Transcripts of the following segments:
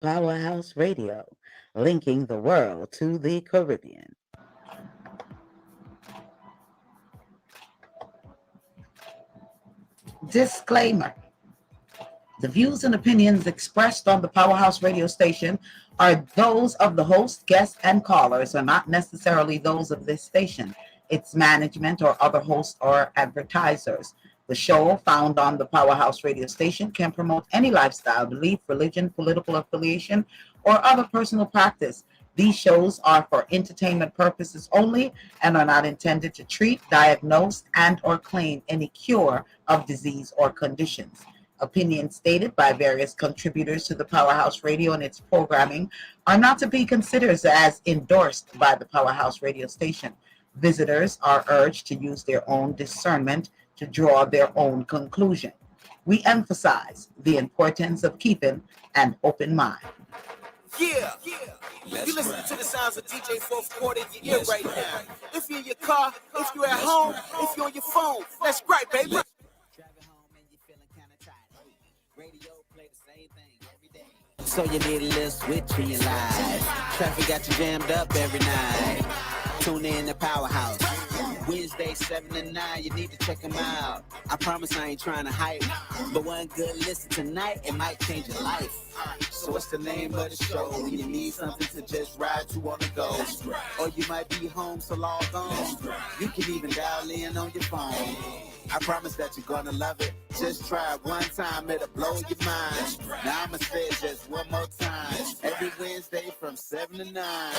Powerhouse Radio, linking the world to the Caribbean. Disclaimer. The views and opinions expressed on the Powerhouse radio station are those of the host, guests, and callers, are not necessarily those of this station, its management, or other hosts or advertisers. The show, found on the Powerhouse radio station, can promote any lifestyle, belief, religion, political affiliation, or other personal practice. These shows are for entertainment purposes only and are not intended to treat, diagnose, and or claim any cure of disease or conditions. Opinions stated by various contributors to the Powerhouse Radio and its programming are not to be considered as endorsed by the Powerhouse Radio station. Visitors are urged to use their own discernment to draw their own conclusion. We emphasize the importance of keeping an open mind. Yeah, you listen to the sounds of DJ Fourth Quarter in your ear right now. If you're in your car, if you're at home, if you're on your phone, let's Gripe, baby. Driving home and you're feeling kind of tired. Radio play the same thing every day. So you need a little switch in your life. Traffic got you jammed up every night. Tune in to Powerhouse. Wednesday 7 to 9, you need to check them out. I promise I ain't trying to hype, but one good listen tonight, it might change your life. So what's the name of the show? When you need something to just ride to on the go. Or you might be home, so log on. You can even dial in on your phone. I promise that you're gonna love it. Just try it one time, it'll blow your mind. Now I'ma say it just one more time. Every Wednesday from 7 to 9.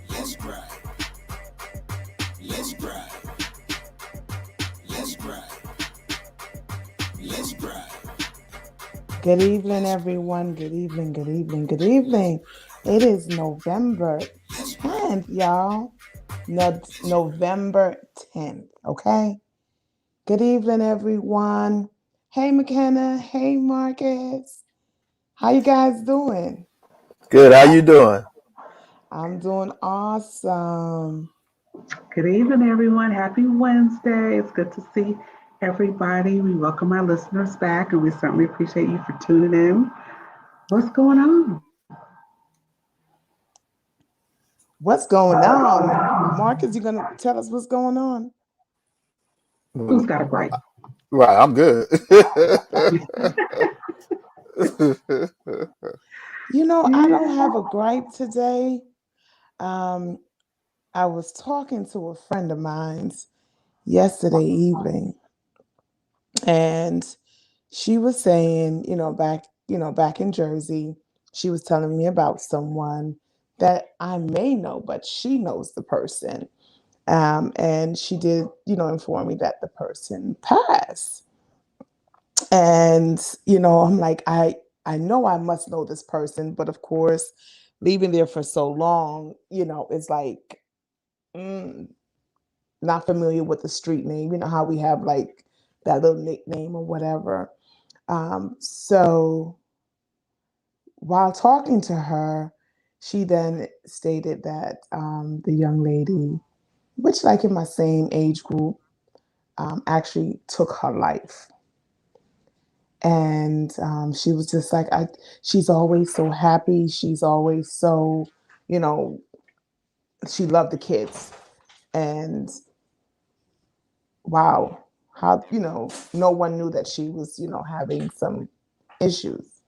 Let's grind. Let's grind. Let's grind. Let's grind. Good evening, everyone. Good evening, good evening, good evening. It is November 10th, y'all. November 10th, okay? Good evening, everyone. Hey, McKenna. Hey, Marcus. How you guys doing? Good. How you doing? I'm doing awesome. Good evening, everyone. Happy Wednesday. It's good to see everybody. We welcome our listeners back, and we certainly appreciate you for tuning in. What's going on? What's going on? Marcus, you going to tell us what's going on? Who's got a gripe? Right, I'm good. You know, I don't have a gripe today. I was talking to a friend of mine's yesterday evening, and she was saying, back in Jersey, she was telling me about someone that I may know, but she knows the person. And she did, inform me that the person passed. And, I'm like, I know I must know this person, but of course, leaving there for so long, it's like, not familiar with the street name. You know how we have like that little nickname or whatever. So while talking to her, she then stated that the young lady, which like in my same age group, actually took her life. And she was just like, she's always so happy. She's always so, she loved the kids. And wow, how, no one knew that she was, having some issues.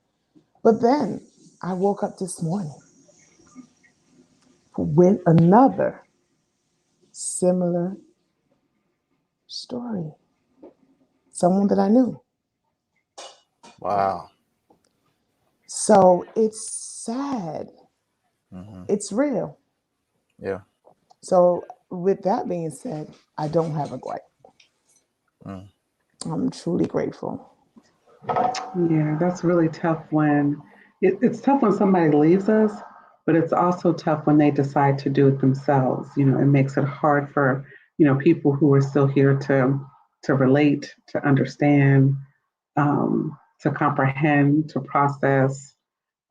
But then I woke up this morning with another similar story. Someone that I knew. Wow. So it's sad. Mm-hmm. It's real. Yeah. So with that being said, I don't have a gripe. I'm truly grateful. Yeah, that's really tough when it's tough when somebody leaves us, but it's also tough when they decide to do it themselves. It makes it hard for, people who are still here to relate, to understand, to comprehend, to process,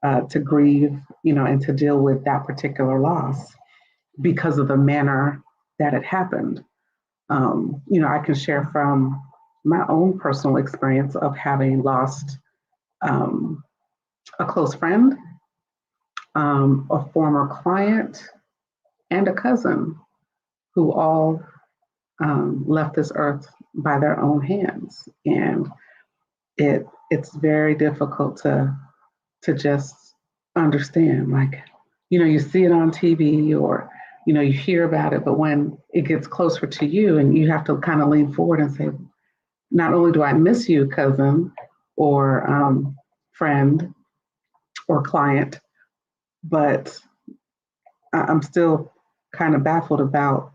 to grieve, and to deal with that particular loss because of the manner that it happened. I can share from my own personal experience of having lost a close friend, a former client, and a cousin who all left this earth by their own hands. And it's very difficult to just understand. Like, you see it on TV or you hear about it, but when it gets closer to you and you have to kind of lean forward and say, not only do I miss you, cousin or friend or client, but I'm still kind of baffled about,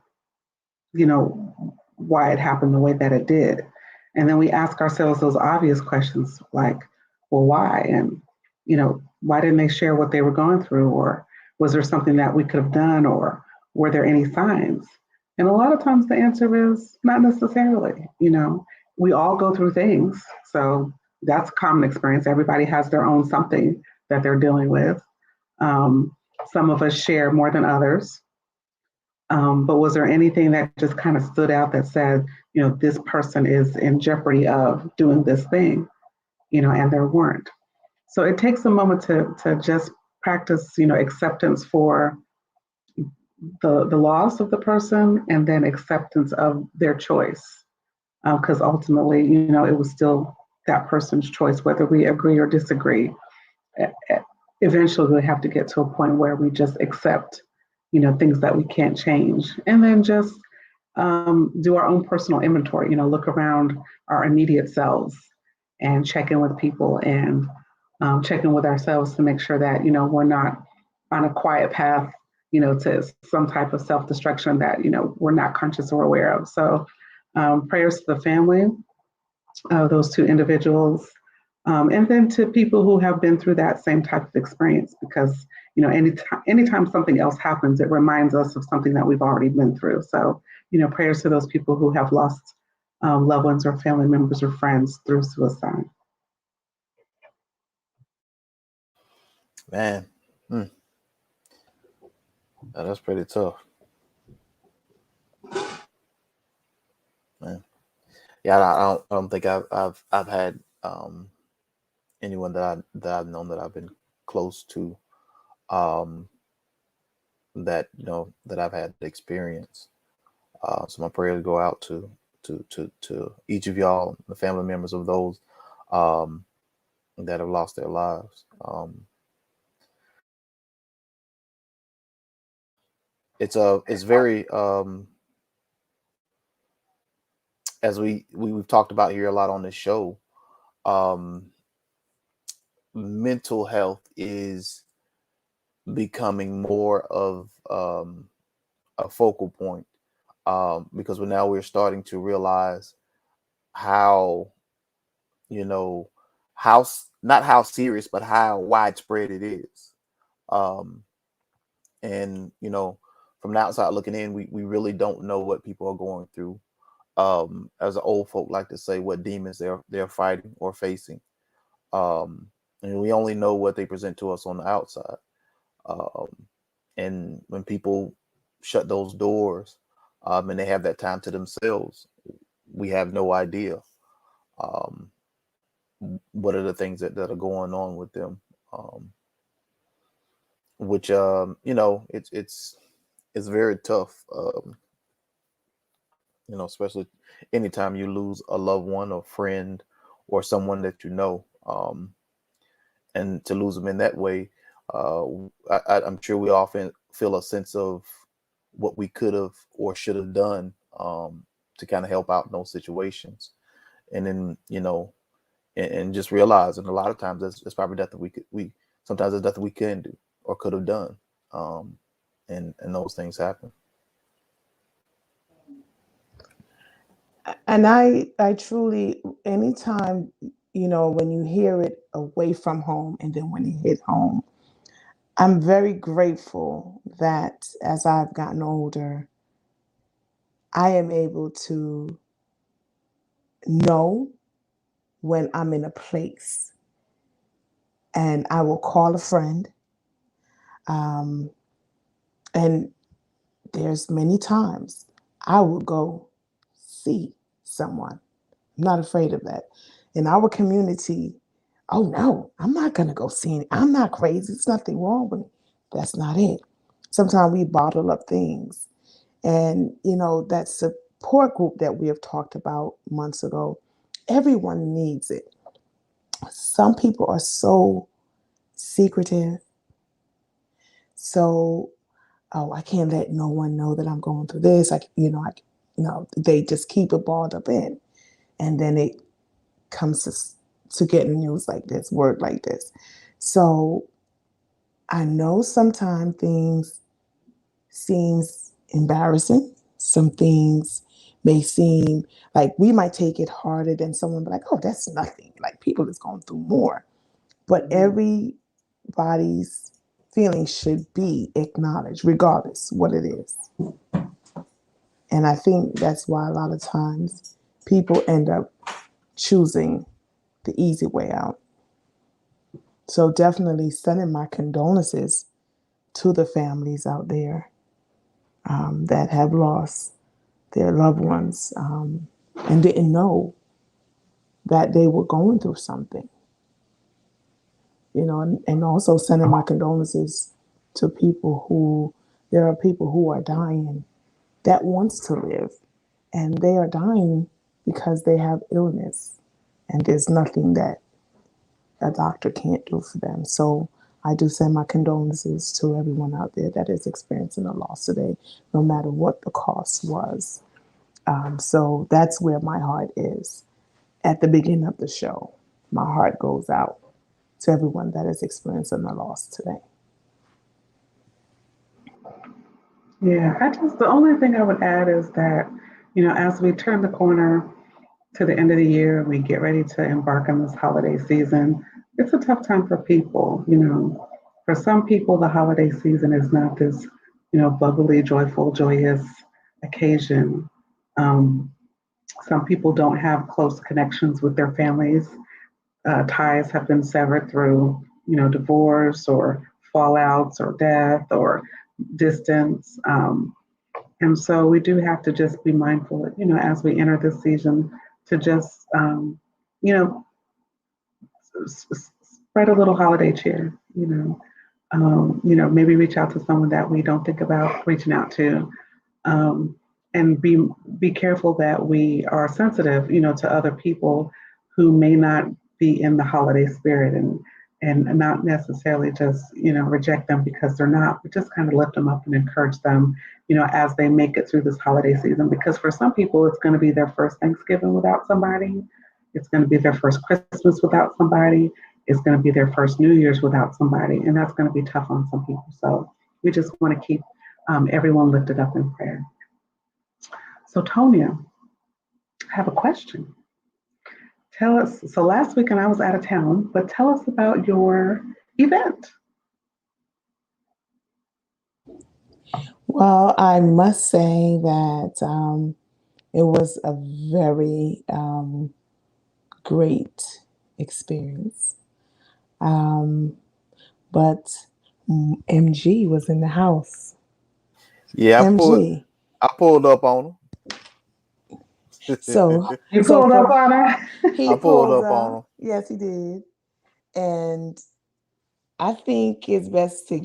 why it happened the way that it did. And then we ask ourselves those obvious questions like, well, why? And, why didn't they share what they were going through? Or was there something that we could have done? Or were there any signs? And a lot of times the answer is not necessarily. We all go through things. So that's a common experience. Everybody has their own something that they're dealing with. Some of us share more than others. But was there anything that just kind of stood out that said, this person is in jeopardy of doing this thing, and there weren't. So it takes a moment to just practice, acceptance for the loss of the person and then acceptance of their choice. Because ultimately, it was still that person's choice, whether we agree or disagree. Eventually, we have to get to a point where we just accept things that we can't change, and then just do our own personal inventory, look around our immediate selves and check in with people and check in with ourselves to make sure that, we're not on a quiet path, to some type of self-destruction that, we're not conscious or aware of. So prayers to the family of those two individuals. And then to people who have been through that same type of experience, because anytime something else happens, it reminds us of something that we've already been through. So prayers to those people who have lost loved ones or family members or friends through suicide. Man, that's pretty tough. Man, yeah, I don't think I've had anyone that I've known that I've been close to, that that I've had the experience. So my prayers go out to each of y'all, the family members of those that have lost their lives. It's very as we've talked about here a lot on this show. Mental health is becoming more of a focal point, because we're starting to realize how not how serious but how widespread it is. And from the outside looking in, we really don't know what people are going through. As the old folk like to say, what demons they're fighting or facing. And we only know what they present to us on the outside. And when people shut those doors, and they have that time to themselves, we have no idea what are the things that are going on with them. Which it's very tough. Especially anytime you lose a loved one or friend or someone that and to lose them in that way. I'm sure we often feel a sense of what we could have or should have done to kind of help out in those situations, and then and just realizing a lot of times it's probably nothing we sometimes there's nothing we can do or could have done, and those things happen. And I truly, anytime, when you hear it away from home and then when you hit home, I'm very grateful that as I've gotten older, I am able to know when I'm in a place, and I will call a friend. And there's many times I will go see someone. I'm not afraid of that. In our community, oh no, I'm not going to go see it. I'm not crazy. There's nothing wrong with me. That's not it. Sometimes we bottle up things. And, that support group that we have talked about months ago, everyone needs it. Some people are so secretive. So, oh, I can't let no one know that I'm going through this. No, they just keep it balled up in. And then it comes to getting news like this, word like this. So I know sometimes things seems embarrassing. Some things may seem like we might take it harder than someone, but like, oh, that's nothing. Like people is going through more. But everybody's feelings should be acknowledged, regardless what it is. And I think that's why a lot of times people end up choosing the easy way out. So definitely sending my condolences to the families out there that have lost their loved ones and didn't know that they were going through something. And also sending my condolences to there are people who are dying that wants to live, and they are dying because they have illness, and there's nothing that a doctor can't do for them. So I do send my condolences to everyone out there that is experiencing a loss today, no matter what the cost was. So that's where my heart is. At the beginning of the show, my heart goes out to everyone that is experiencing a loss today. Yeah, the only thing I would add is that, as we turn the corner to the end of the year, we get ready to embark on this holiday season. It's a tough time for people. For some people, the holiday season is not this, bubbly, joyful, joyous occasion. Um, some people don't have close connections with their families. Ties have been severed through, divorce or fallouts or death or distance. And so we do have to just be mindful, as we enter this season, to just, you know, spread a little holiday cheer, maybe reach out to someone that we don't think about reaching out to, and be careful that we are sensitive, to other people who may not be in the holiday spirit, and not necessarily just, reject them because they're not, but just kind of lift them up and encourage them, as they make it through this holiday season. Because for some people, it's going to be their first Thanksgiving without somebody. It's going to be their first Christmas without somebody. It's going to be their first New Year's without somebody. And that's going to be tough on some people. So we just want to keep everyone lifted up in prayer. So Tonya, I have a question. Tell us, so last weekend I was out of town, but tell us about your event. Well, I must say that it was a very great experience. But MG was in the house. Yeah, MG. I pulled up on him. So You pulled up on her? He I pulled up up. on him. Yes, he did. And I think it's best to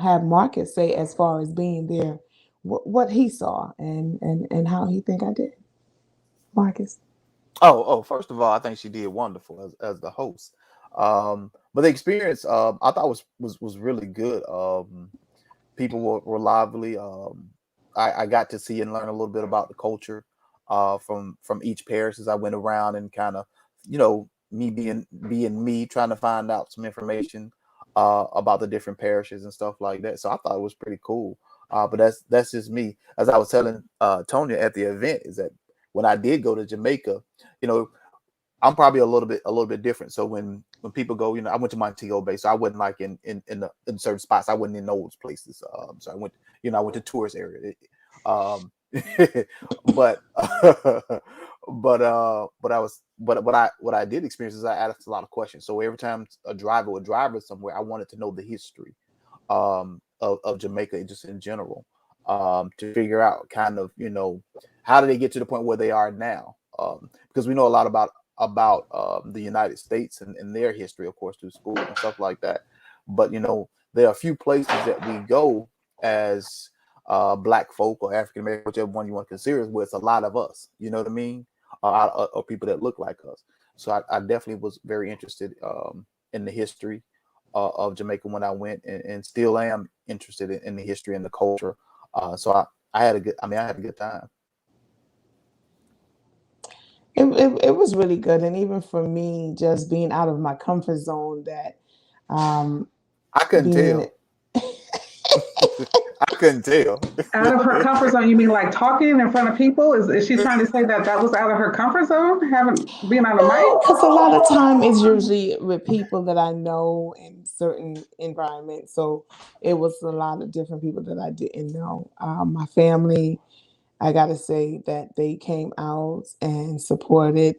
have Marcus say as far as being there, what he saw and how he think I did. Marcus. First of all, I think she did wonderful as the host. But the experience, I thought was really good. People were lively. I got to see and learn a little bit about the culture from each parish as I went around, and kind of, me being me, trying to find out some information about the different parishes and stuff like that. So I thought it was pretty cool. But that's just me. As I was telling Tonya at the event, is that when I did go to Jamaica, I'm probably a little bit different. So when people go, I went to Montego Bay, so I wasn't like in certain spots. I wasn't in those places. So I went, I went to tourist area. But what I did experience is I asked a lot of questions. So every time a driver would drive us somewhere, I wanted to know the history of Jamaica just in general, to figure out kind of, how did they get to the point where they are now? Because we know a lot about about the United States and their history, of course, through school and stuff like that. But there are a few places that we go as Black folk or African American, whichever one you want to consider, where it's a lot of us. You know what I mean? Or people that look like us. So I definitely was very interested in the history of Jamaica when I went, and still am interested in the history and the culture. So I had a good time. It was really good, and even for me, just being out of my comfort zone, that I couldn't being tell. I couldn't tell. Out of her comfort zone, you mean like talking in front of people? Is she trying to say that that was out of her comfort zone, having being on a mic? because a lot of time it's usually with people that I know in certain environments. So it was a lot of different people that I didn't know. My family, I got to say that they came out and supported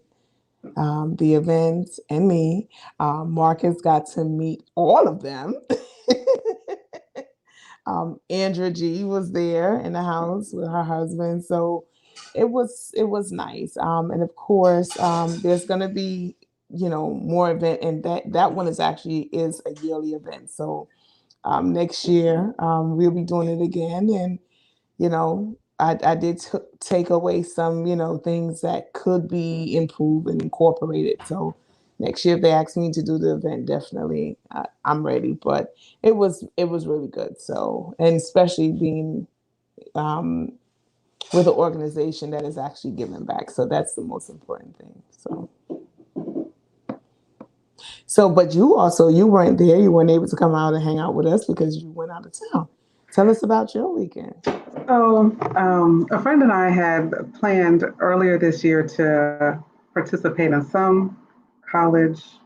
the events and me. Marcus got to meet all of them. Andrea G was there in the house with her husband, so it was nice. And of course, there's gonna be more event, and that one is a yearly event. So next year we'll be doing it again, and I did take away some things that could be improved and incorporated. So next year, if they ask me to do the event, definitely I'm ready. But it was really good. So, and especially being with an organization that is actually giving back. So that's the most important thing. So, but you weren't there. You weren't able to come out and hang out with us because you went out of town. Tell us about your weekend. So, a friend and I had planned earlier this year to participate in some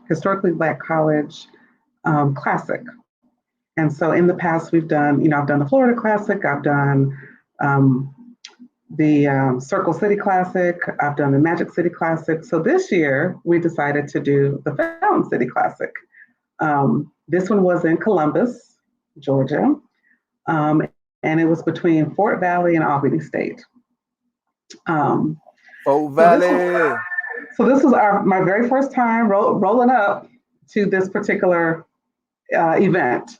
historically Black college classic. And so in the past, we've done, I've done the Florida Classic, I've done the Circle City Classic, I've done the Magic City Classic. So this year, we decided to do the Fountain City Classic. This one was in Columbus, Georgia. And it was between Fort Valley and Albany State. Fort Valley. So this was my very first time rolling up to this particular event.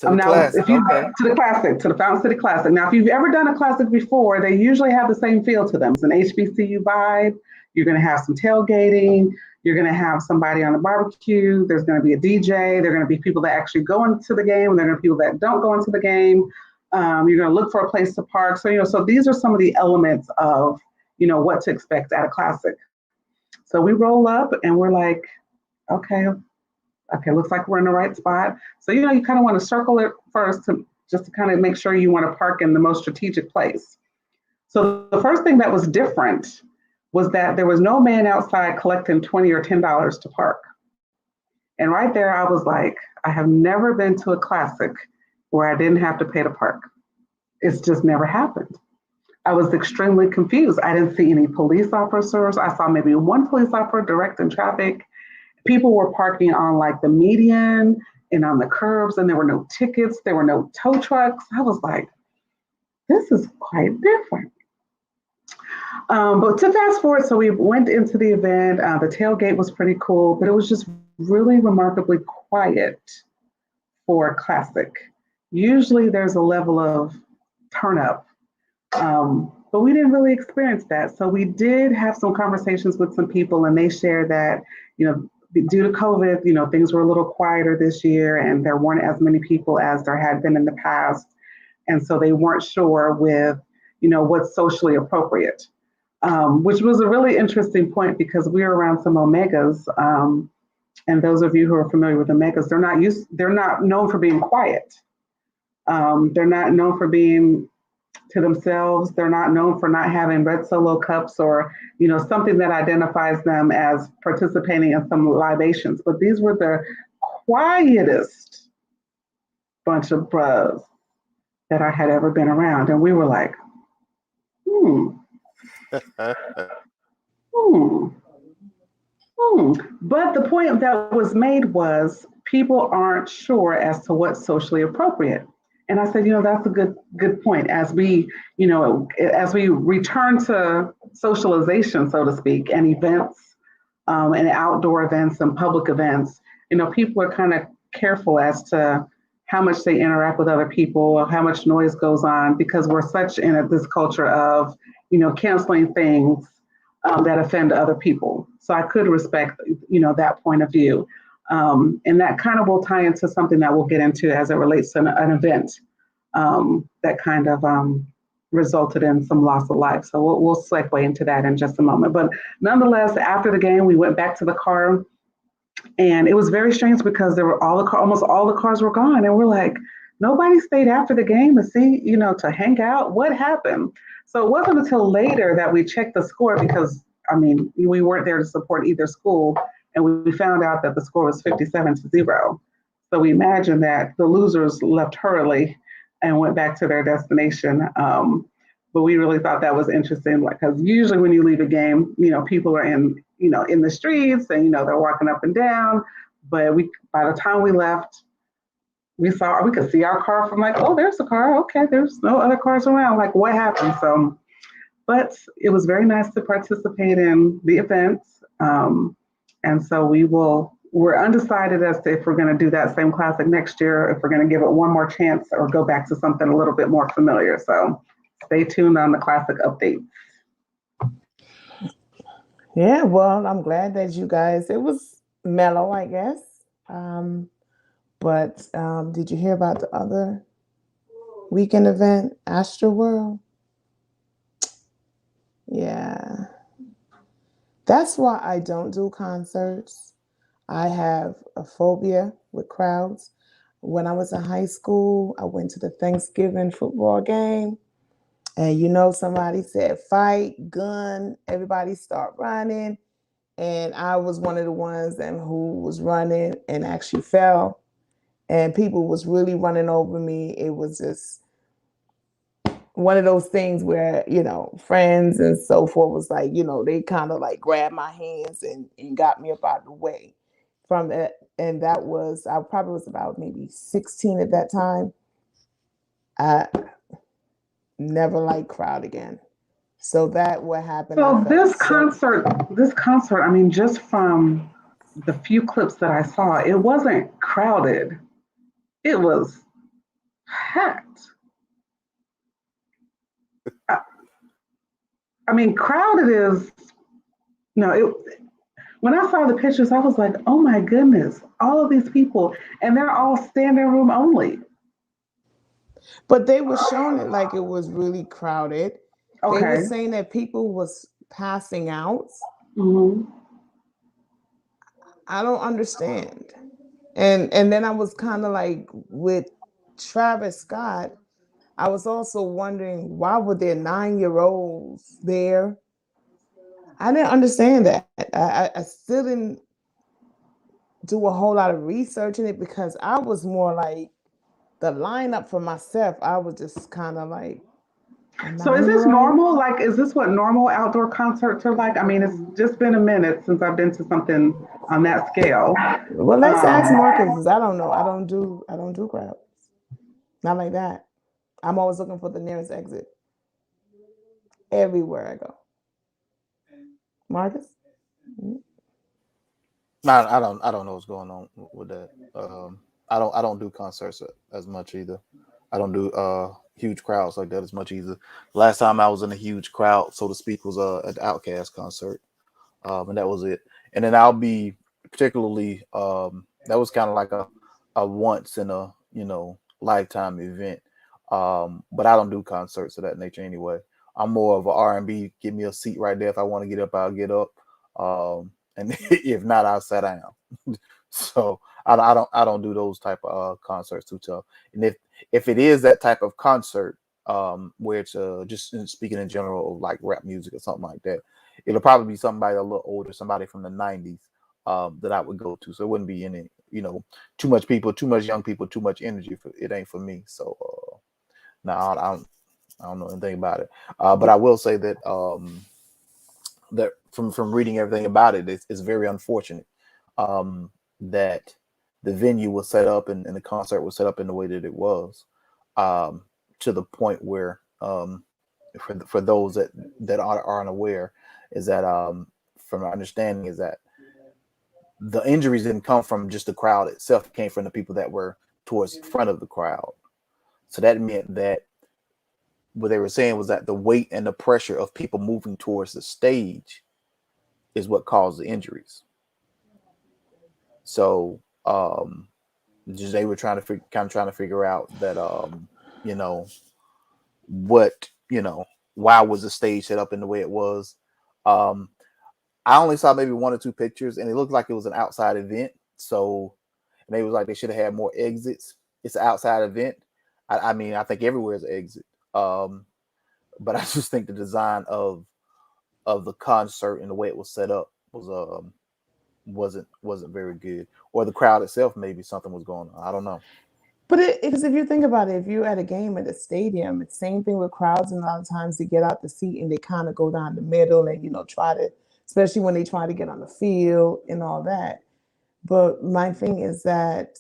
To the classic, To the Fountain City Classic. Now, if you've ever done a classic before, they usually have the same feel to them. It's an HBCU vibe. You're going to have some tailgating. You're going to have somebody on the barbecue. There's going to be a DJ. There are going to be people that actually go into the game. And there are going to be people that don't go into the game. You're going to look for a place to park. So, so these are some of the elements of, what to expect at a classic. So we roll up and we're like, okay, looks like we're in the right spot. So, you kind of want to circle it first just to kind of make sure you want to park in the most strategic place. So the first thing that was different was that there was no man outside collecting $20 or $10 to park. And right there, I was like, I have never been to a classic where I didn't have to pay to park. It's just never happened. I was extremely confused. I didn't see any police officers. I saw maybe one police officer directing traffic. People were parking on like the median and on the curbs, and there were no tickets. There were no tow trucks. I was like, this is quite different. But to fast forward, so we went into the event. The tailgate was pretty cool, but it was just really remarkably quiet for a classic. Usually there's a level of turn up, but we didn't really experience that. So we did have some conversations with some people, and they shared that, due to COVID, things were a little quieter this year, and there weren't as many people as there had been in the past. And so they weren't sure with, what's socially appropriate, which was a really interesting point because we were around some Omegas. And those of you who are familiar with Omegas, they're not known for being quiet. They're not known for being to themselves. They're not known for not having red Solo cups or, something that identifies them as participating in some libations. But these were the quietest bunch of bros that I had ever been around. And we were like, But the point that was made was people aren't sure as to what's socially appropriate. And I said, that's a good point. As we return to socialization, so to speak, and events, and outdoor events and public events, people are kind of careful as to how much they interact with other people, how much noise goes on, because we're such in this culture of, canceling things that offend other people. So I could respect, that point of view. And that kind of will tie into something that we'll get into as it relates to an event that kind of resulted in some loss of life. So we'll segue into that in just a moment. But nonetheless, after the game, we went back to the car, and it was very strange because there were almost all the cars were gone, and we're like, nobody stayed after the game to see, to hang out. What happened? So it wasn't until later that we checked the score because, we weren't there to support either school, and we found out that the score was 57-0. So we imagined that the losers left hurriedly and went back to their destination. But we really thought that was interesting, because usually when you leave a game, people are in the streets and, they're walking up and down. But by the time we left, we could see our car from like, oh, there's a car. Okay, there's no other cars around. Like, what happened? So, but it was very nice to participate in the events. And so we're undecided as to if we're going to do that same classic next year, if we're going to give it one more chance or go back to something a little bit more familiar. So stay tuned on the classic update. Yeah, well, I'm glad that you guys, it was mellow, I guess. But did you hear about the other weekend event, Astroworld? Yeah. That's why I don't do concerts. I have a phobia with crowds. When I was in high school, I went to the Thanksgiving football game, and somebody said fight, gun, everybody start running. And I was one of the ones who was running and actually fell. And people was really running over me. It was just one of those things where, friends and so forth was like, they kind of like grabbed my hands and got me up out of the way from it. And I probably was about maybe 16 at that time. I never liked crowd again. So that what happened. So this concert, just from the few clips that I saw, it wasn't crowded. It was packed. Crowded is, when I saw the pictures, I was like, oh my goodness, all of these people, and they're all standing room only. But they were showing it like it was really crowded. Okay. They were saying that people was passing out. Mm-hmm. I don't understand. And then I was kind of like with Travis Scott, I was also wondering, why were there 9-year-olds there? I didn't understand that. I still didn't do a whole lot of research in it, because I was more like the lineup for myself. I was just kind of like, so is this normal? Like, is this what normal outdoor concerts are like? It's just been a minute since I've been to something on that scale. Well, let's ask Marcus, because I don't know. I don't do crowds. Not like that. I'm always looking for the nearest exit everywhere I go. Marcus? I don't know what's going on with that. I don't do concerts as much either. I don't do huge crowds like that as much either. Last time I was in a huge crowd, so to speak, was at the Outkast concert, and that was it. And then I'll be particularly that was kind of like a once in a lifetime event. But I don't do concerts of that nature anyway. I'm more of a R&B. Give me a seat right there. If I want to get up, I'll get up. And if not, I'll sit down. So I don't do those type of concerts too tough. And if it is that type of concert, where it's just speaking in general of like rap music or something like that, it'll probably be somebody a little older, somebody from the 90s that I would go to. So it wouldn't be any, too much people, too much young people, too much energy. It ain't for me. So no, I don't know anything about it. But I will say that that from reading everything about it, it's very unfortunate that the venue was set up and the concert was set up in the way that it was, to the point where for those that aren't aware, is that from my understanding is that the injuries didn't come from just the crowd itself. It came from the people that were towards the front of the crowd. So that meant that what they were saying was that the weight and the pressure of people moving towards the stage is what caused the injuries. So just they were trying to figure out that you know, what, why was the stage set up in the way it was. um I only saw maybe one or two pictures, and it looked like it was an outside event. So, and they was like they should have had more exits. It's an outside event. I mean, I think everywhere is an exit. But I just think the design of the concert and the way it was set up was wasn't very good. Or the crowd itself, maybe something was going on. I don't know. But because if you think about it, if you're at a game at a stadium, it's the same thing with crowds. And a lot of times they get out the seat and they kind of go down the middle and, try to, especially when they try to get on the field and all that. But my thing is that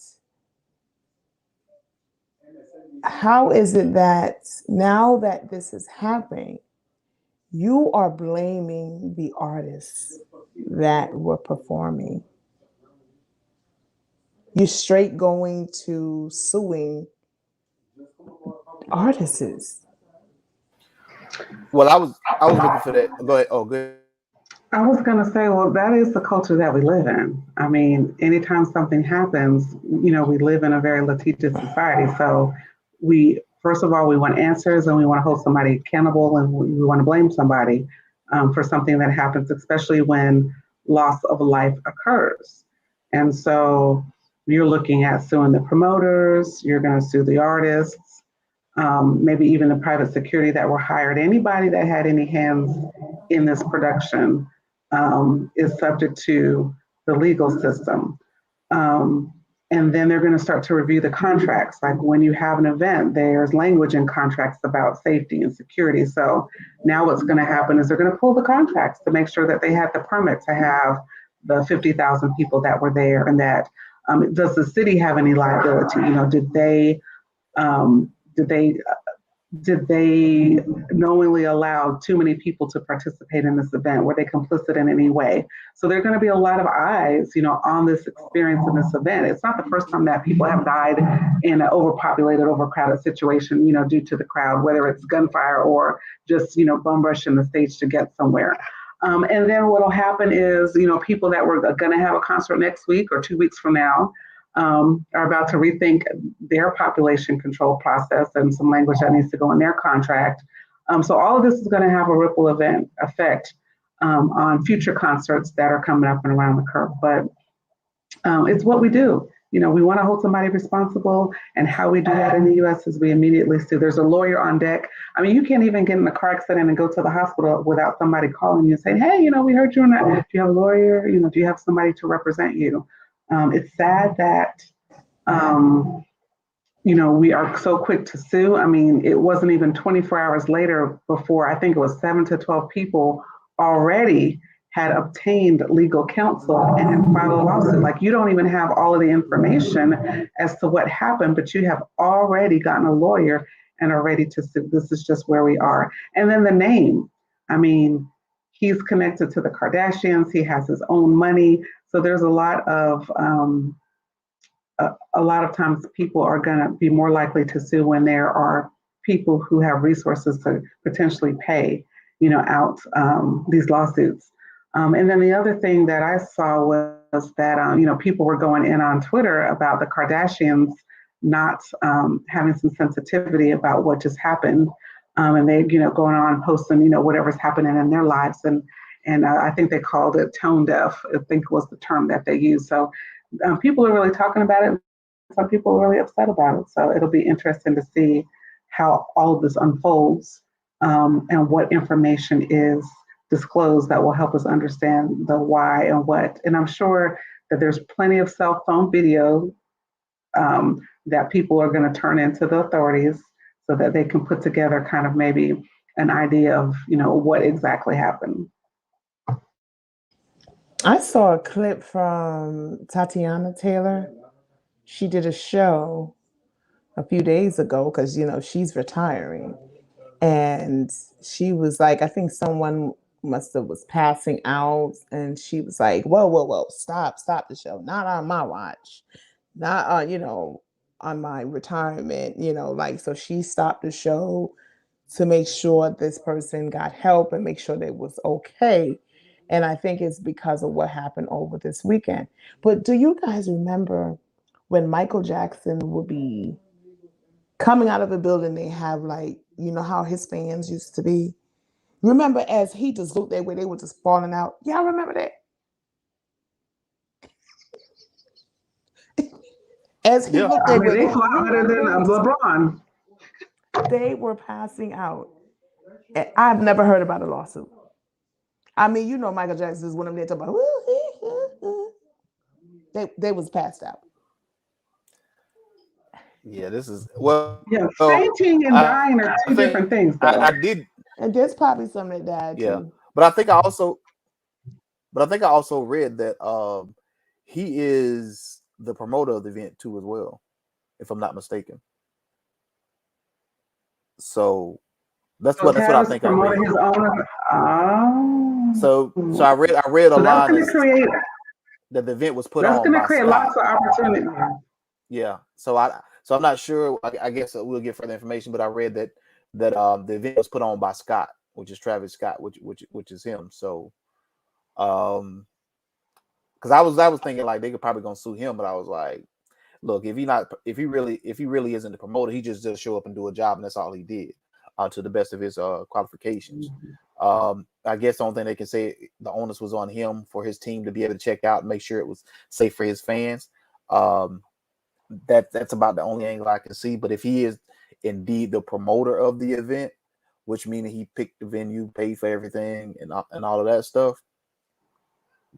how is it that now that this is happening, you are blaming the artists that were performing? You're straight going to suing artists. Well, I was looking for that. Go ahead. Oh, good. I was going to say, well, that is the culture that we live in. I mean, anytime something happens, we live in a very litigious society. So first of all, we want answers and we want to hold somebody accountable, and we want to blame somebody for something that happens, especially when loss of life occurs. And so you're looking at suing the promoters, you're going to sue the artists, maybe even the private security that were hired. Anybody that had any hands in this production is subject to the legal system. And then they're going to start to review the contracts. Like when you have an event, there's language in contracts about safety and security. So now what's going to happen is they're going to pull the contracts to make sure that they had the permit to have the 50,000 people that were there, and that does the city have any liability? Did they knowingly allow too many people to participate in this event? Were they complicit in any way? So there are going to be a lot of eyes, on this experience in this event. It's not the first time that people have died in an overpopulated, overcrowded situation, due to the crowd, whether it's gunfire or just, bum rushing the stage to get somewhere. And then what'll happen is, people that were going to have a concert next week or 2 weeks from now are about to rethink their population control process and some language that needs to go in their contract. So all of this is going to have a ripple effect on future concerts that are coming up and around the curve. But it's what we do. We want to hold somebody responsible, and how we do that in the U.S. is we immediately sue. There's a lawyer on deck. I mean, you can't even get in a car accident and go to the hospital without somebody calling you and saying, hey, we heard you on that. Do you have a lawyer? Do you have somebody to represent you? It's sad that, we are so quick to sue. I mean, it wasn't even 24 hours later before I think it was 7 to 12 people already had obtained legal counsel and filed a lawsuit. Like, you don't even have all of the information as to what happened, but you have already gotten a lawyer and are ready to sue. This is just where we are. And then the name. I mean, he's connected to the Kardashians. He has his own money. So there's a lot of times people are going to be more likely to sue when there are people who have resources to potentially pay, out these lawsuits. And then the other thing that I saw was that, people were going in on Twitter about the Kardashians not having some sensitivity about what just happened. And they, going on posting, whatever's happening in their lives. And I think they called it tone deaf, I think was the term that they used. So people are really talking about it. Some people are really upset about it. So it'll be interesting to see how all of this unfolds and what information is disclosed that will help us understand the why and what. And I'm sure that there's plenty of cell phone video that people are going to turn into the authorities so that they can put together kind of maybe an idea of, what exactly happened. I saw a clip from Tatiana Taylor. She did a show a few days ago because, she's retiring. And she was like, I think someone must have was passing out, and she was like, whoa, stop the show, not on my watch, not on, on my retirement, like, so she stopped the show to make sure this person got help and make sure they was okay. And I think it's because of what happened over this weekend. But do you guys remember when Michael Jackson would be coming out of a building, they have like, how his fans used to be? Remember, as he just looked that way, they were just falling out. Y'all remember that? As he looked I that mean, way, they fly better than LeBron. they were passing out. And I've never heard about a lawsuit. I mean, Michael Jackson is one of them talking about. They was passed out. Yeah, this is well. Yeah, fainting and dying are two different things, though. I did, and there's probably some that died too. But I think I also read that he is the promoter of the event too as well, if I'm not mistaken. So that's what I think I read. His own. So I read a line that the event was put on. That's going to create lots of opportunity. Yeah. So I'm not sure. I guess we'll get further information, but I read that the event was put on by Scott, which is Travis Scott, which is him. So, because I was thinking like they could probably gonna sue him, but I was like, look, if he really isn't the promoter, he just show up and do a job, and that's all he did, to the best of his qualifications. I guess the only thing they can say, the onus was on him for his team to be able to check out and make sure it was safe for his fans. That's about the only angle I can see. But if he is indeed the promoter of the event, which means he picked the venue, paid for everything, and all of that stuff,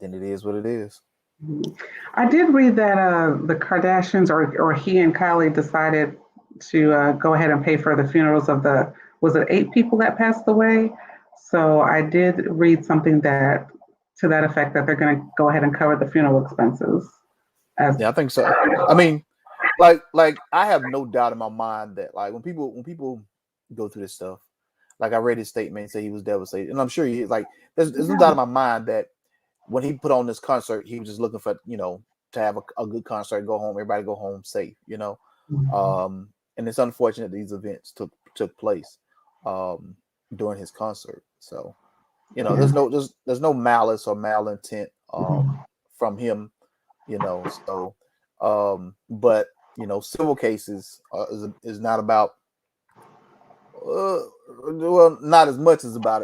then it is what it is. I did read that the Kardashians or he and Kylie decided to go ahead and pay for the funerals of was it 8 people that passed away? So I did read something to that effect, that they're going to go ahead and cover the funeral expenses. Yeah, I think so. I mean, like I have no doubt in my mind that like when people go through this stuff, like I read his statement and say he was devastated, and I'm sure he like there's no doubt in my mind that when he put on this concert, he was just looking for to have a good concert, go home, everybody go home safe, and it's unfortunate these events took place during his concert. So there's no malice or malintent from him, so but civil cases is not about well, not as much as about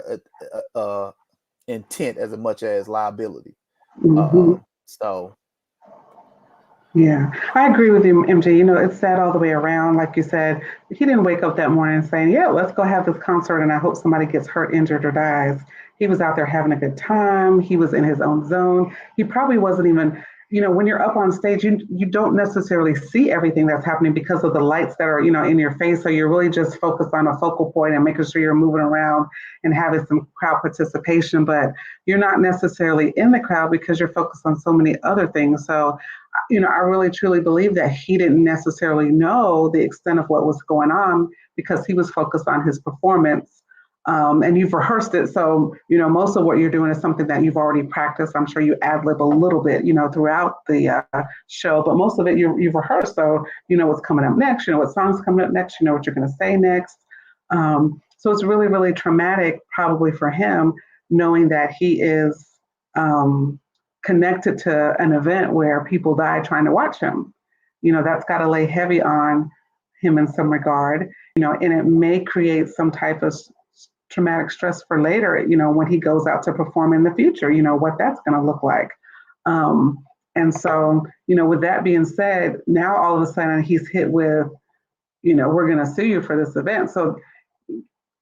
intent as much as liability. So yeah, I agree with you, MJ. It's sad all the way around. Like you said, he didn't wake up that morning saying, yeah, let's go have this concert and I hope somebody gets hurt, injured, or dies. He was out there having a good time. He was in his own zone. He probably wasn't even, when you're up on stage, you don't necessarily see everything that's happening because of the lights that are, in your face. So you're really just focused on a focal point and making sure you're moving around and having some crowd participation. But you're not necessarily in the crowd because you're focused on so many other things. So I really truly believe that he didn't necessarily know the extent of what was going on because he was focused on his performance. And you've rehearsed it. So, most of what you're doing is something that you've already practiced. I'm sure you ad-lib a little bit, throughout the show, but most of it you've rehearsed. So, what's coming up next, what song's coming up next, what you're going to say next. So it's really, really traumatic probably for him, knowing that he is connected to an event where people die trying to watch him. That's got to lay heavy on him in some regard, and it may create some type of traumatic stress for later, when he goes out to perform in the future, what that's going to look like. And so, with that being said, now all of a sudden he's hit with, we're going to sue you for this event. So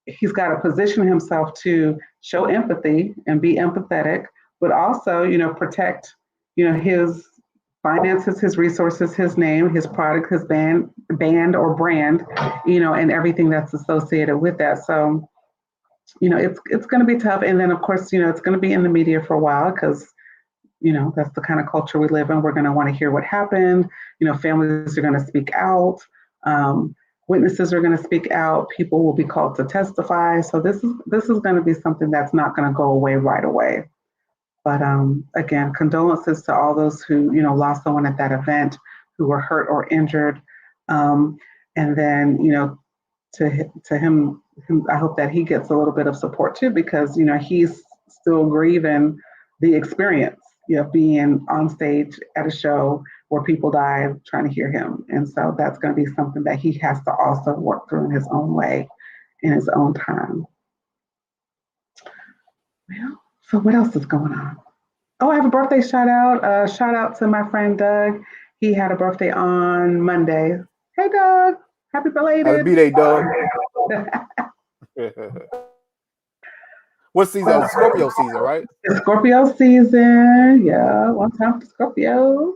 he's got to position himself to show empathy and be empathetic, but also, protect, his finances, his resources, his name, his product, his band or brand, and everything that's associated with that. So, it's going to be tough. And then, of course, it's going to be in the media for a while because, that's the kind of culture we live in. We're going to want to hear what happened. Families are going to speak out. Witnesses are going to speak out. People will be called to testify. So this is going to be something that's not going to go away right away. But again, condolences to all those who lost someone at that event, who were hurt or injured, and then to him, I hope that he gets a little bit of support too, because he's still grieving the experience, being on stage at a show where people died trying to hear him, and so that's going to be something that he has to also work through in his own way, in his own time. Well, so what else is going on? Oh, I have a birthday shout out. Shout out to my friend Doug. He had a birthday on Monday. Hey, Doug. Happy Happy belated. B-Day, Doug. What season? Scorpio season, right? It's Scorpio season. Yeah, one time for Scorpios.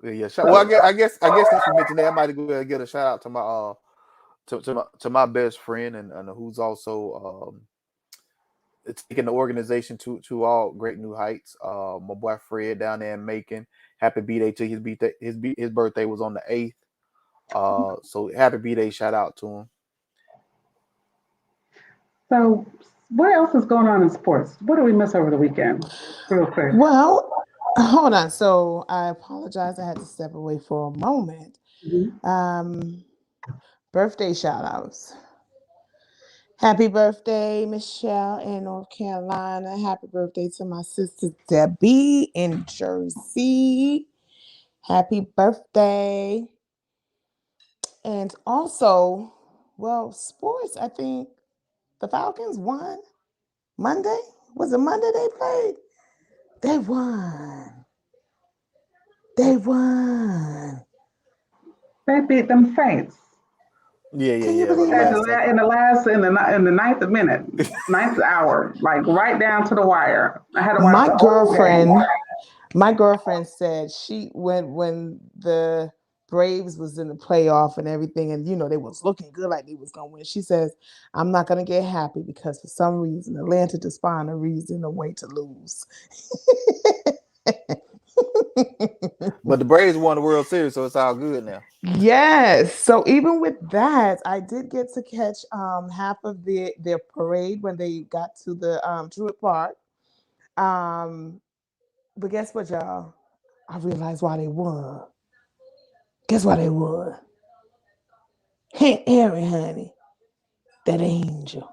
Yeah. Well, I guess since you mentioned that, I might go ahead and get a shout out to my to my best friend and who's also taking the organization to all great new heights. My boy Fred down there in Macon. Happy B-Day to his birthday. His birthday was on the 8th. So happy B-Day shout out to him. So what else is going on in sports? What did we miss over the weekend? Real quick. Well, hold on. So I apologize. I had to step away for a moment. Birthday shout outs. Happy birthday, Michelle in North Carolina. Happy birthday to my sister Debbie in Jersey. Happy birthday. And also, well, sports, I think the Falcons won Monday. Was it Monday they played? They won. They won. They beat them Saints. Yeah. In the ninth minute, ninth hour, like right down to the wire. I had to watch my girlfriend said when the Braves was in the playoff and everything, and they was looking good like they was gonna win. She says, I'm not gonna get happy because for some reason Atlanta just found a reason, a way to lose. But the Braves won the World Series, so it's all good now. Yes. So even with that, I did get to catch half of their parade when they got to the Druid Park. But guess what, y'all? I realized why they won. Guess why they won? Hank Aaron, honey. That angel.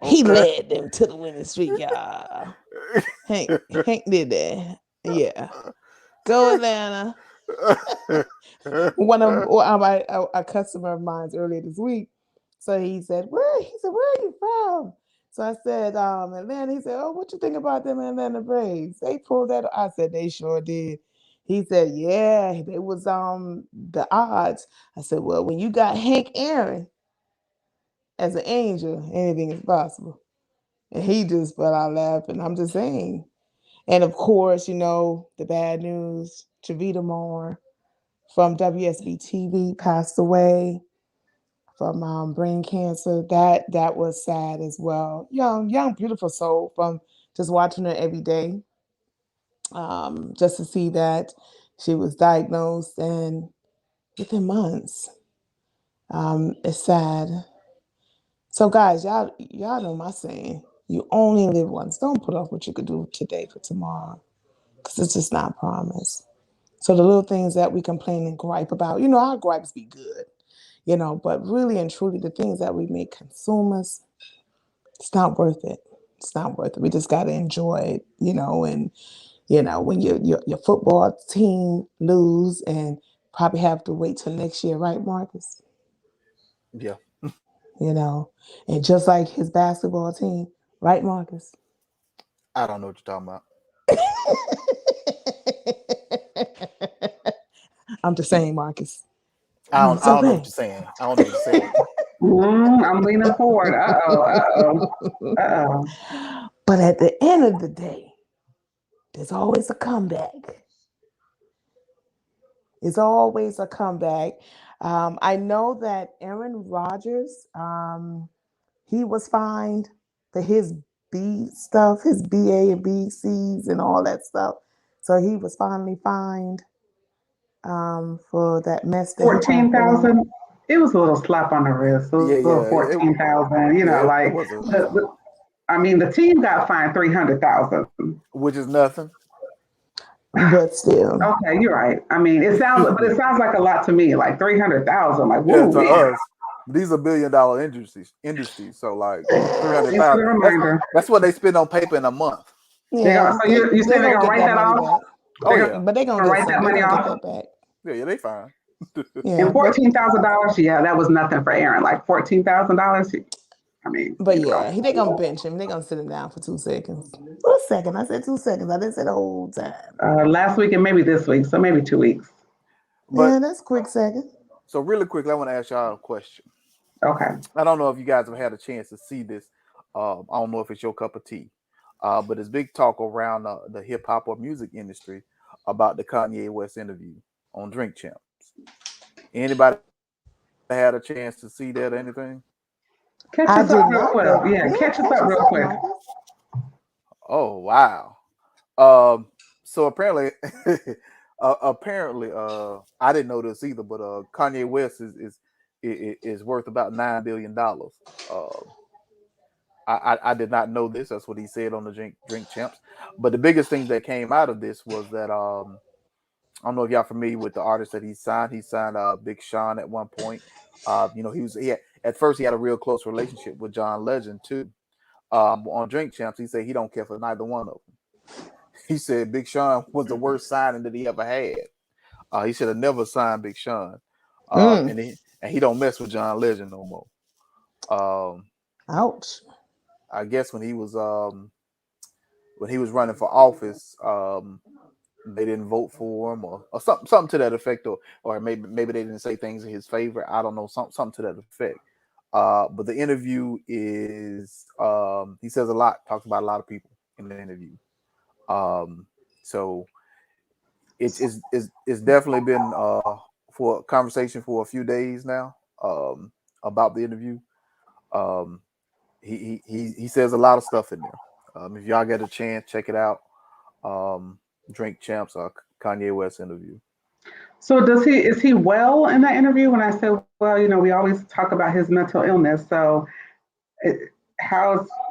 He led them to the winning streak, y'all. Hank did that. Yeah. Go Atlanta. One of a customer of mine earlier this week. So he said, where are you from? So I said, Atlanta. He said, oh, what you think about them Atlanta Braves? They pulled that. I said, they sure did. He said, yeah, they was the odds. I said, well, when you got Hank Aaron as an angel, anything is possible. And he just fell out laughing. I'm just saying. And of course, the bad news, Javita Moore from WSB TV passed away from brain cancer. That was sad as well. Young, beautiful soul. From just watching her every day, just to see that she was diagnosed and within months. It's sad. So guys, y'all know my saying. You only live once. Don't put off what you could do today for tomorrow, because it's just not promised. So the little things that we complain and gripe about, our gripes be good, but really and truly the things that we make consumers, it's not worth it. It's not worth it. We just got to enjoy it, and, when your football team lose and probably have to wait till next year, right, Marcus? Yeah. And just like his basketball team, right, Marcus? I don't know what you're talking about. I'm just saying, Marcus. I don't know what you're saying. I don't know what you're saying. I'm leaning forward. Uh-oh. But at the end of the day, there's always a comeback. It's always a comeback. I know that Aaron Rodgers, he was fined for his B stuff, his BA and BCs and all that stuff. So he was finally fined for that mess that he tried to pull off. 14,000. It was a little slap on the wrist. It was Yeah, a little yeah, 14,000. yeah. It Like was a, I mean, the team got fined 300,000. which is nothing. But still, Okay, you're right. I mean, it sounds like a lot to me. Like 300,000. Like, Yeah, woo, to man. us, these are $1 billion industries. So like Thanks for the 300,000. reminder. That's what they spend on paper in a month. yeah, So you they say they're gonna gonna get write that that money off? back. Oh They're yeah, But they gonna gonna get write that some. They money gonna get off. that back. yeah, they fine. Yeah, And $14,000, yeah, that was nothing for Aaron. Like $14,000. I mean, but yeah, they gonna bench him. They gonna sit him down for 2 seconds. 1 second. I said 2 seconds. I didn't say the whole time. last week and maybe this week, so maybe 2 weeks. But Yeah, that's a quick second. so really quickly, I want to ask y'all a question. Okay. I don't know if you guys have had a chance to see this. I don't know if it's your cup of tea, but there's big talk around the hip hop or music industry about the Kanye West interview on Drink Champs. Anybody had a chance to see that or anything? Catch I us up did real not, quick. but Yeah, yeah, catch us catch up us real up, quick. Marcus. Oh wow. So apparently, apparently, I didn't know this either, but Kanye West is worth about $9 billion. I did not know this. That's what he said on the Drink Champs. But the biggest thing that came out of this was that I don't know if y'all familiar with the artist that he signed. He signed Big Sean at one point. At first he had a real close relationship with John Legend too. On Drink Champs, he said he don't care for neither one of them. He said Big Sean was the worst signing that he ever had. He should have never signed Big Sean. And he don't mess with John Legend no more. Ouch. I guess when he was running for office, they didn't vote for him or something to that effect, or maybe they didn't say things in his favor. I don't know, something to that effect. But the interview is he says a lot, talks about a lot of people in the interview. So it's definitely been for a conversation for a few days now about the interview. He says a lot of stuff in there. If y'all get a chance, check it out. Drink Champs Kanye West interview. So is he well in that interview? When I said, well, we always talk about his mental illness. So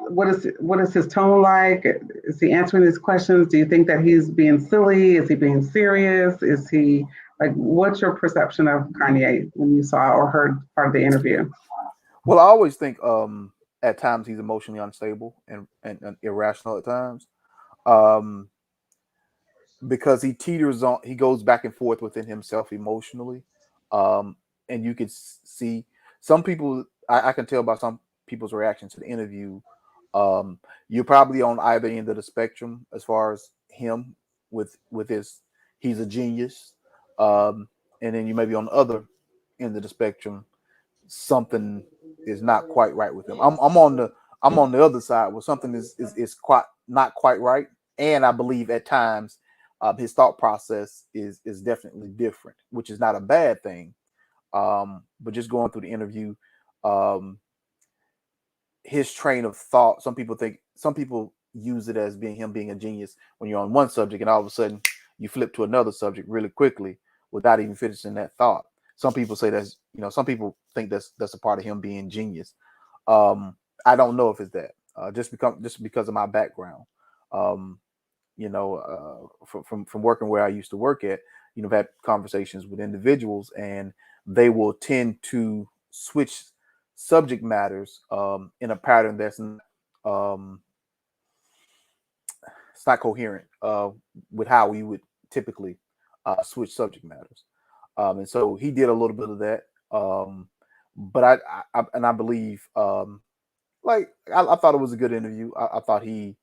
what is his tone like? Is he answering these questions? Do you think that he's being silly? Is he being serious? Is he like, what's your perception of Kanye when you saw or heard part of the interview? Well, I always think at times he's emotionally unstable and irrational at times. Because he goes back and forth within himself emotionally. And you could see some people, I can tell by some people's reaction to the interview. You're probably on either end of the spectrum as far as him with he's a genius. And then you may be on the other end of the spectrum. Something is not quite right with him. I'm on the other side where something is quite not quite right. And I believe at times his thought process is definitely different, which is not a bad thing. But just going through the interview, his train of thought, some people use it as him being a genius when you're on one subject and all of a sudden you flip to another subject really quickly without even finishing that thought. Some people say some people think that's a part of him being genius. I don't know if it's that. Just because of my background. From working where I used to work at, I've had conversations with individuals and they will tend to switch subject matters in a pattern that's it's not coherent with how we would typically switch subject matters. And so he did a little bit of that. But I believe I thought it was a good interview. I thought it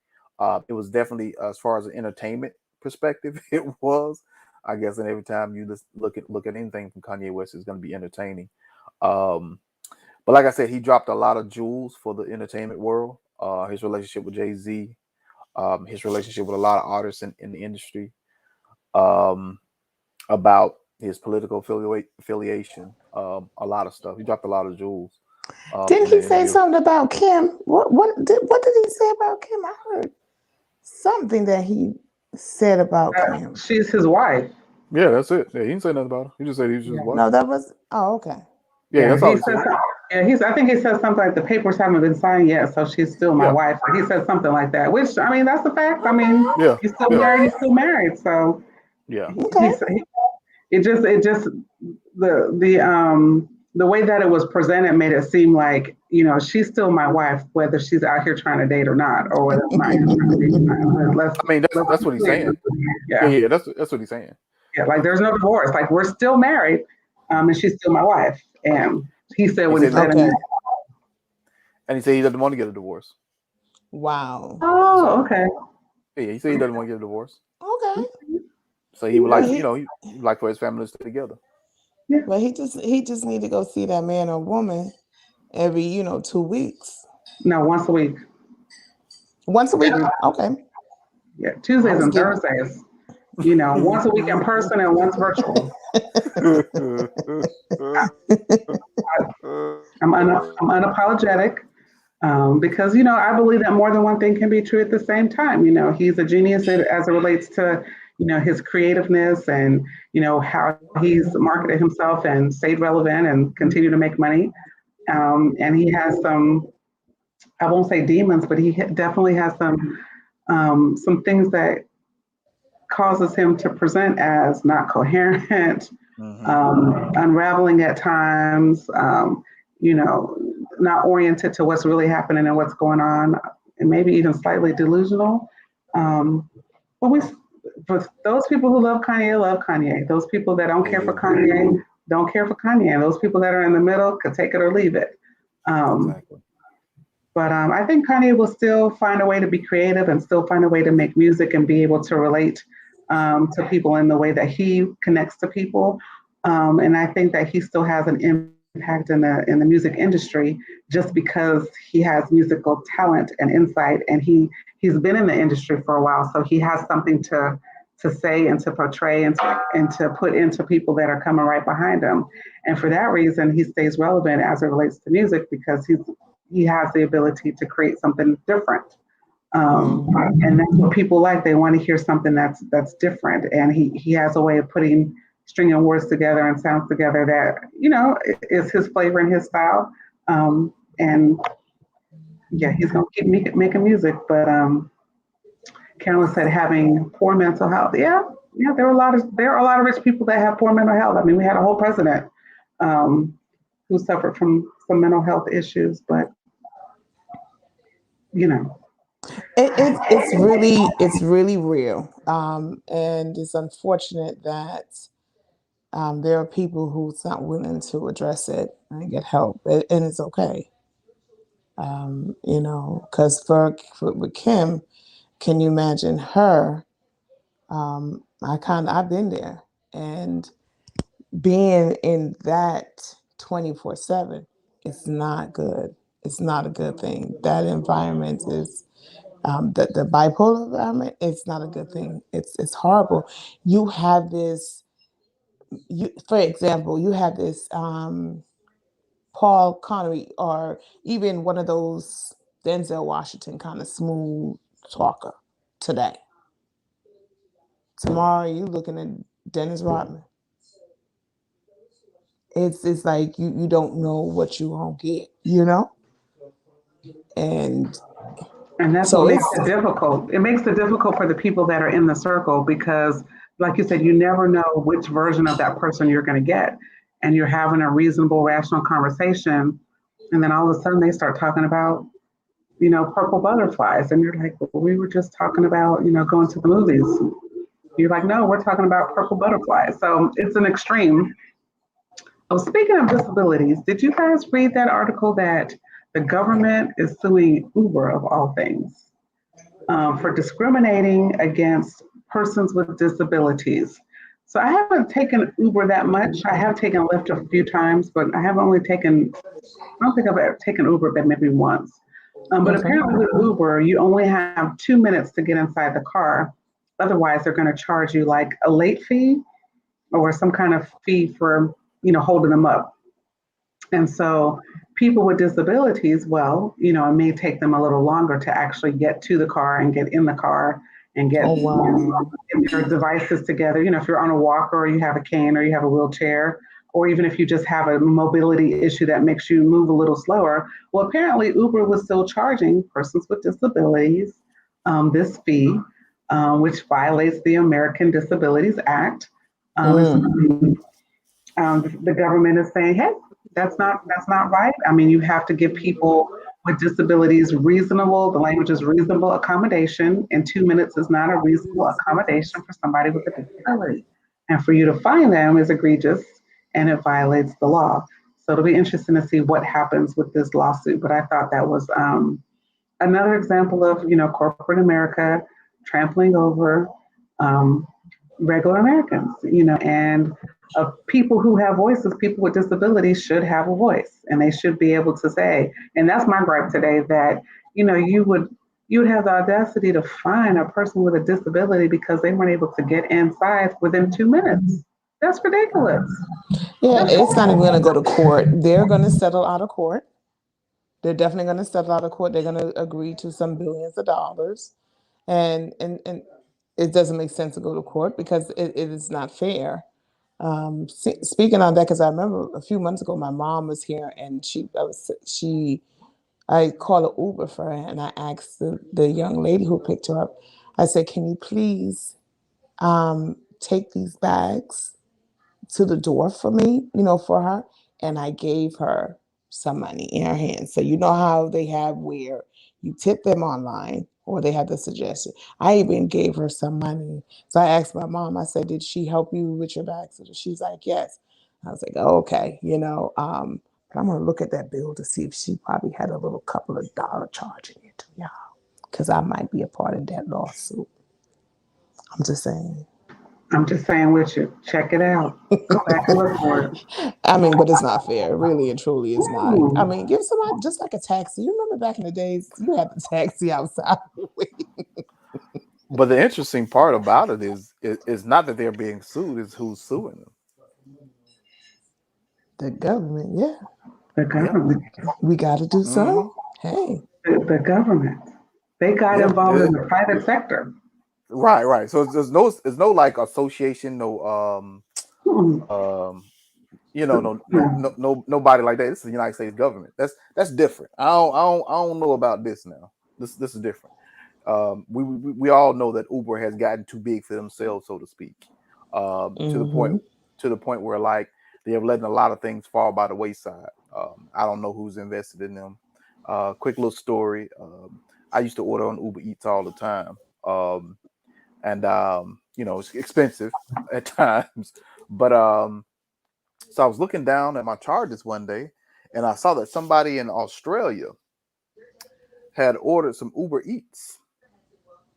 was definitely, as far as an entertainment perspective, it was. I guess, and every time you just look at anything from Kanye West, is going to be entertaining. But like I said, he dropped a lot of jewels for the entertainment world. His relationship with Jay-Z, his relationship with a lot of artists in the industry, about his political affiliation, a lot of stuff. He dropped a lot of jewels. Didn't he say something about Kim? What did he say about Kim? I heard something that he said about Kim. She's his wife. Yeah, that's it. Yeah, he didn't say nothing about her. He just said he was just white. No, that was. Oh, okay. Yeah, that's all he he says. said. Yeah, I think he said something like the papers haven't been signed yet, so she's still my Yeah, wife. Or he said something like that. Which I mean, that's the fact. I mean, Okay. yeah, you're still yeah, married. You're still married. So yeah. Okay. it just the way that it was presented made it seem like she's still my wife, whether she's out here trying to date or not, or whether I'm out here trying to date or not. I mean, that's Let's what be he's clear. saying. Yeah, Yeah, yeah, that's what he's saying. yeah. Like there's no divorce. Like we're still married, and she's still my wife. And he said He what he said, said, Okay. and he said he doesn't want to get a divorce. Wow. oh, So okay. yeah, he said he doesn't want to get a divorce. Okay. So he would Well, like, he he'd like for his family to stay together. well he just need to go see that man or woman every 2 weeks, No, once a week. once a week. Yeah, Okay. yeah. I Tuesdays was and giving. Thursdays. Once a week in person and once virtual. I'm unapologetic because I believe that more than one thing can be true at the same time. He's a genius as it relates to his creativeness and how he's marketed himself and stayed relevant and continue to make money. And he has some, I won't say demons, but he definitely has some things that causes him to present as not coherent, Hmm. unraveling at times, not oriented to what's really happening and what's going on, and maybe even slightly delusional. Um, but for those people who love Kanye. Those people that don't care for Yeah, Kanye, don't care for Kanye. And those people that are in the middle could take it or leave it. Um, exactly. but I think Kanye will still find a way to be creative and still find a way to make music and be able to relate to people in the way that he connects to people. And I think that he still has an impact in the music industry just because he has musical talent and insight, and he's been in the industry for a while, so he has something to say and to portray and to put into people that are coming right behind him. And for that reason, he stays relevant as it relates to music because he has the ability to create something different. And that's what people like. They want to hear something that's different. And he has a way of putting stringing words together and sounds together that, is his flavor and his style. And yeah, he's gonna keep making music. But Carolyn said having poor mental health. Yeah, yeah, there are a lot of rich people that have poor mental health. I mean, we had a whole president who suffered from some mental health issues, but you know, It's really real, and it's unfortunate that there are people who's not willing to address it and get help, and it's okay. Because with Kim, can you imagine her? I've been there, and being in that 24/7, it's not good. It's not a good thing. That environment is the bipolar environment. It's not a good thing. It's horrible. You have this. For example, you have this Paul Connery, or even one of those Denzel Washington kind of smooth talker today. Tomorrow, you looking at Dennis Rodman. It's like you don't know what you gonna get, and and that's what so makes it's it difficult. It makes it difficult for the people that are in the circle because, like you said, you never know which version of that person you're going to get. And you're having a reasonable, rational conversation. And then all of a sudden they start talking about, purple butterflies. And you're like, well, we were just talking about, going to the movies. You're like, no, we're talking about purple butterflies. So it's an extreme. Oh, speaking of disabilities, did you guys read that article that the government is suing Uber, of all things, for discriminating against persons with disabilities? So I haven't taken Uber that much. I have taken Lyft a few times, but I haven't only taken, I don't think I've ever taken Uber, but maybe once. But okay. apparently with Uber, you only have 2 minutes to get inside the car. Otherwise, they're going to charge you like a late fee or some kind of fee for, holding them up. And so people with disabilities, well, it may take them a little longer to actually get to the car and get in the car and get Oh wow. their devices together. If you're on a walker or you have a cane or you have a wheelchair, or even if you just have a mobility issue that makes you move a little slower. Well, apparently Uber was still charging persons with disabilities this fee, which violates the American Disabilities Act. The government is saying, "Hey, that's not right. I mean, you have to give people with disabilities reasonable. The language is reasonable accommodation, and 2 minutes is not a reasonable accommodation for somebody with a disability. And for you to fine them is egregious, and it violates the law. So it'll be interesting to see what happens with this lawsuit. But I thought that was another example of corporate America trampling over um, regular Americans. And people who have voices, people with disabilities should have a voice, and they should be able to say. And that's my gripe today, that you would have the audacity to fine a person with a disability because they weren't able to get inside within 2 minutes. That's ridiculous. Yeah, That's it's not even going to go to court. They're going to settle out of court. They're definitely going to settle out of court. They're going to agree to some billions of dollars, and it doesn't make sense to go to court because it is not fair. Speaking on that, because I remember a few months ago, my mom was here, and I called an Uber for her, and I asked the young lady who picked her up. I said, "Can you please take these bags to the door for me, for her?" And I gave her some money in her hand. So you know how they have where you tip them online, or they have the suggestion. I even gave her some money. So I asked my mom, I said, "Did she help you with your bag?" So she's like, "Yes." I was like, "Oh, okay, but I'm gonna look at that bill to see if she probably had a little couple of dollar charging it, y'all, because I might be a part of that lawsuit." I'm just saying. I'm just saying with you. Check it out. Go back and look for it. I mean, but it's not fair. Really and truly, it's not. I Ooh, mean, give somebody just like a taxi. You remember back in the days, you had the taxi outside waiting. But the interesting part about it is not that they're being sued; is who's suing them. The government, yeah. the Yeah. government. We got to do Hmm. something. Hey, The government. They got Yeah. involved in the private sector. Right. Right. So there's no like association, no Mm, um nobody like that. This is the United States government. That's different. I don't know about this now. This is different. We all know that Uber has gotten too big for themselves, so to speak, to the point mm-hmm. where like they have letting a lot of things fall by the wayside. I don't know who's invested in them. Quick little story. I used to order on Uber Eats all the time, and it's expensive at times, but so I was looking down at my charges one day, and I saw that somebody in Australia had ordered some Uber Eats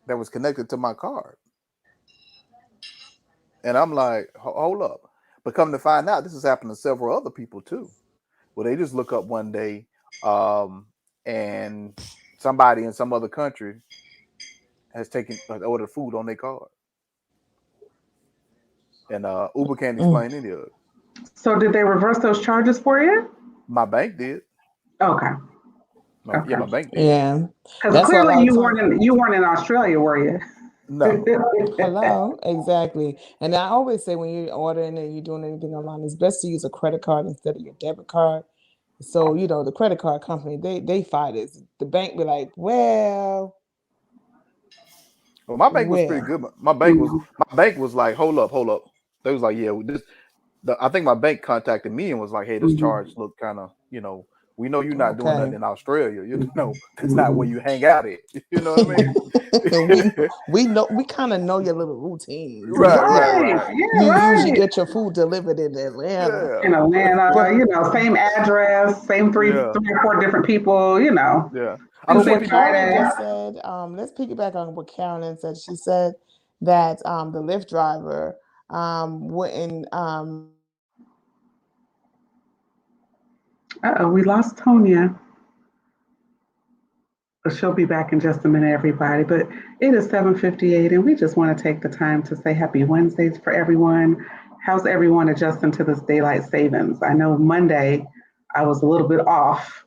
that was connected to my card. And I'm like, hold up. But come to find out, this has happened to several other people too. Well, they just look up one day, and somebody in some other country has ordered food on their card. And Uber can't explain any of it. So did they reverse those charges for you? My bank did. Okay. Yeah, my Okay. bank did. Yeah. Because That's why a clearly lot of you times. weren't in Australia, were you? No. Hello, exactly. And I always say when you're ordering and you're doing anything online, it's best to use a credit card instead of your debit card. So the credit card company they fight it. The bank be like, well, Well, my bank was pretty well, good. My bank was like, hold up. They was like, yeah, I think my bank contacted me and was like, hey, this charge Mhm, look kind of, we know you're not doing nothing okay. in Australia. That's not where mhm. you hang out at. You know what I we mean? we kind of know your little routines. Right, right, Right. right. Yeah, You usually right. get your food delivered in Atlanta, Yeah, In Atlanta, but same address, same yeah, three or four different people, yeah. I but see Tuesday, what people. Carolyn Friday. just said, let's piggyback on what Carolyn said. She said that the Lyft driver wouldn't Uh-oh, we lost Tonia. But she'll be back in just a minute, everybody. But it is 7:58, and we just want to take the time to say happy Wednesdays for everyone. How's everyone adjusting to this daylight savings? I know Monday I was a little bit off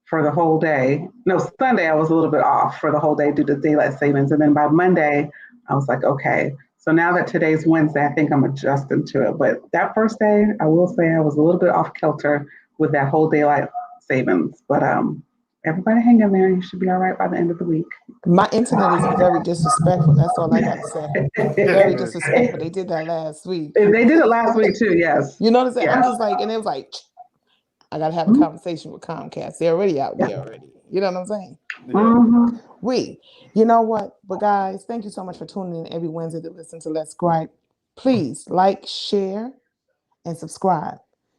for the whole day. No, Sunday I was a little bit off for the whole day due to daylight savings. And then by Monday, I was like, okay. So now that today's Wednesday, I think I'm adjusting to it. But that first day, I will say I was a little bit off kilter with that whole daylight savings. But everybody hang in there. You should be all right by the end of the week. My internet is very disrespectful. That's all I got to say. Very disrespectful. They did that last week. They did it last week too. Yes. You notice that? Yes. I'm just like, and it was like, I got to have a conversation with Comcast. They're already out there already. You know what I'm saying? You know what? But guys, thank you so much for tuning in every Wednesday to listen to Let's Gripe. Please like, share, and subscribe.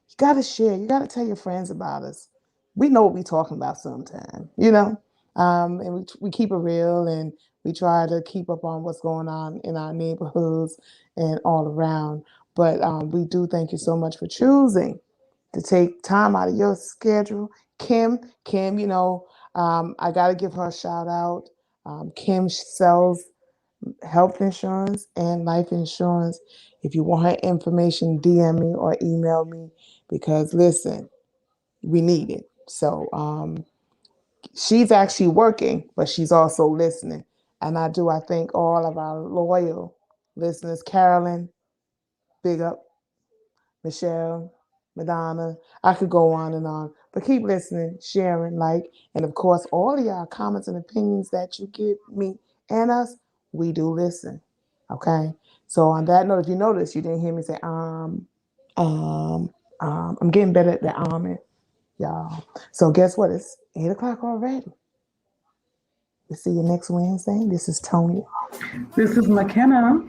You got to share. You got to tell your friends about us. We know what we're talking about sometime, you know? And we keep it real, and we try to keep up on what's going on in our neighborhoods and all around. But we do thank you so much for choosing to take time out of your schedule. Kim, you know, I got to give her a shout out. Kim sells health insurance and life insurance. If you want her information, DM me or email me, because listen, we need it. So she's actually working, but she's also listening. And I thank all of our loyal listeners. Carolyn, big up. Michelle, Madonna. I could go on, but keep listening, sharing, and of course, all of y'all comments and opinions that you give me and us, we do listen. Okay. So on that note, if you notice, you didn't hear me say I'm getting better at the arming, y'all. So guess what? It's 8:00 already. We'll see you next Wednesday. This is Tonya. This is McKenna.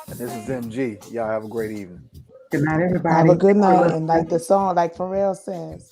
And this is MG. Y'all have a great evening. Good night, everybody. Have a good night. And like the song, like Pharrell says,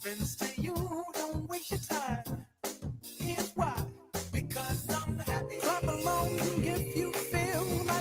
Friends